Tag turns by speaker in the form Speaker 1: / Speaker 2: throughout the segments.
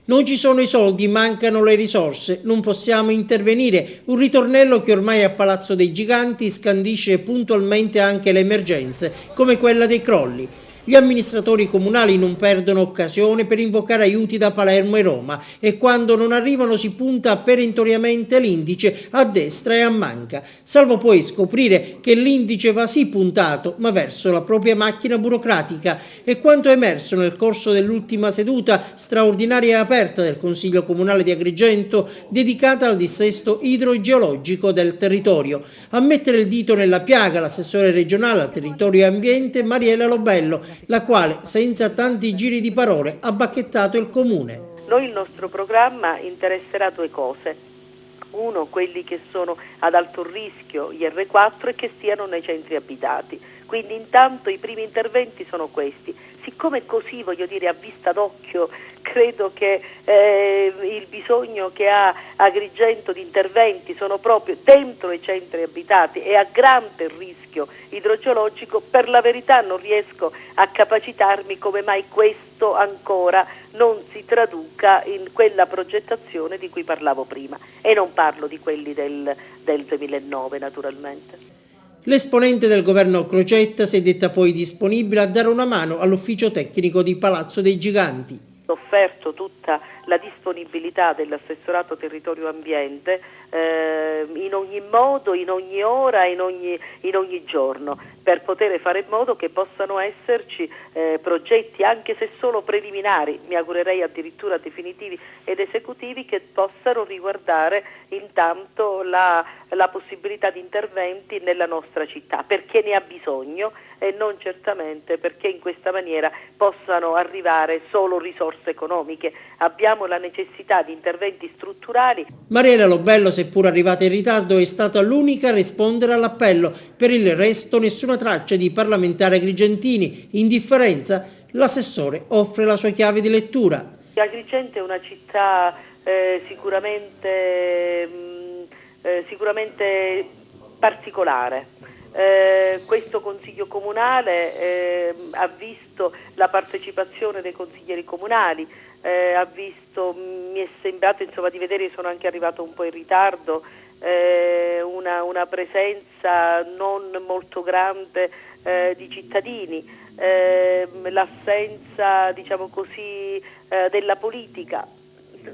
Speaker 1: Non ci sono i soldi, mancano le risorse, non possiamo intervenire. Un ritornello che ormai a Palazzo dei Giganti scandisce puntualmente anche le emergenze, come quella dei crolli. Gli amministratori comunali non perdono occasione per invocare aiuti da Palermo e Roma e quando non arrivano si punta perentoriamente l'indice a destra e a manca, salvo poi scoprire che l'indice va sì puntato ma verso la propria macchina burocratica. E quanto emerso nel corso dell'ultima seduta straordinaria e aperta del Consiglio Comunale di Agrigento dedicata al dissesto idrogeologico del territorio. A mettere il dito nella piaga l'assessore regionale al territorio e ambiente Mariela Lobello, la quale, senza tanti giri di parole, ha bacchettato il comune.
Speaker 2: Noi il nostro programma interesserà due cose. Uno, quelli che sono ad alto rischio, gli R4, e che stiano nei centri abitati. Quindi intanto i primi interventi sono questi. Siccome così, voglio dire, a vista d'occhio, credo che il bisogno che ha Agrigento di interventi sono proprio dentro i centri abitati e a grande rischio idrogeologico, per la verità non riesco a capacitarmi come mai questo ancora non si traduca in quella progettazione di cui parlavo prima, e non parlo di quelli del 2009 naturalmente.
Speaker 1: L'esponente del governo Crocetta si è detta poi disponibile a dare una mano all'ufficio tecnico di Palazzo dei Giganti.
Speaker 2: Ho offerto tutta la disponibilità dell'assessorato territorio ambiente in ogni modo, in ogni ora, in ogni giorno, per poter fare in modo che possano esserci progetti, anche se solo preliminari, mi augurerei addirittura definitivi ed esecutivi, che possano riguardare intanto la possibilità di interventi nella nostra città, perché ne ha bisogno e non certamente perché in questa maniera possano arrivare solo risorse economiche. Abbiamo la necessità di interventi strutturali.
Speaker 1: Mariela Lobello, seppur arrivata in ritardo, è stata l'unica a rispondere all'appello. Per il resto nessuna traccia di parlamentari agrigentini. Indifferenza, l'assessore offre la sua chiave di lettura.
Speaker 2: Agrigento è una città sicuramente particolare. Questo Consiglio Comunale ha visto la partecipazione dei consiglieri comunali, mi è sembrato insomma di vedere, sono anche arrivato un po' in ritardo, una presenza non molto grande di cittadini, l'assenza, diciamo così, della politica.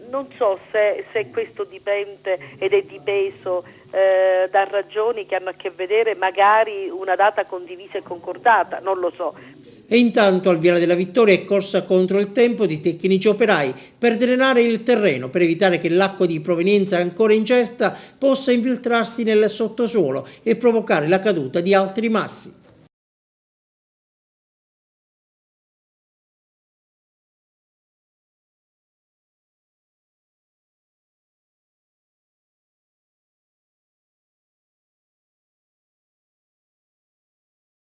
Speaker 2: Non so se questo dipende ed è dipeso da ragioni che hanno a che vedere magari una data condivisa e concordata, non lo so.
Speaker 1: E intanto al Viale della Vittoria è corsa contro il tempo di tecnici operai per drenare il terreno, per evitare che l'acqua di provenienza ancora incerta possa infiltrarsi nel sottosuolo e provocare la caduta di altri massi.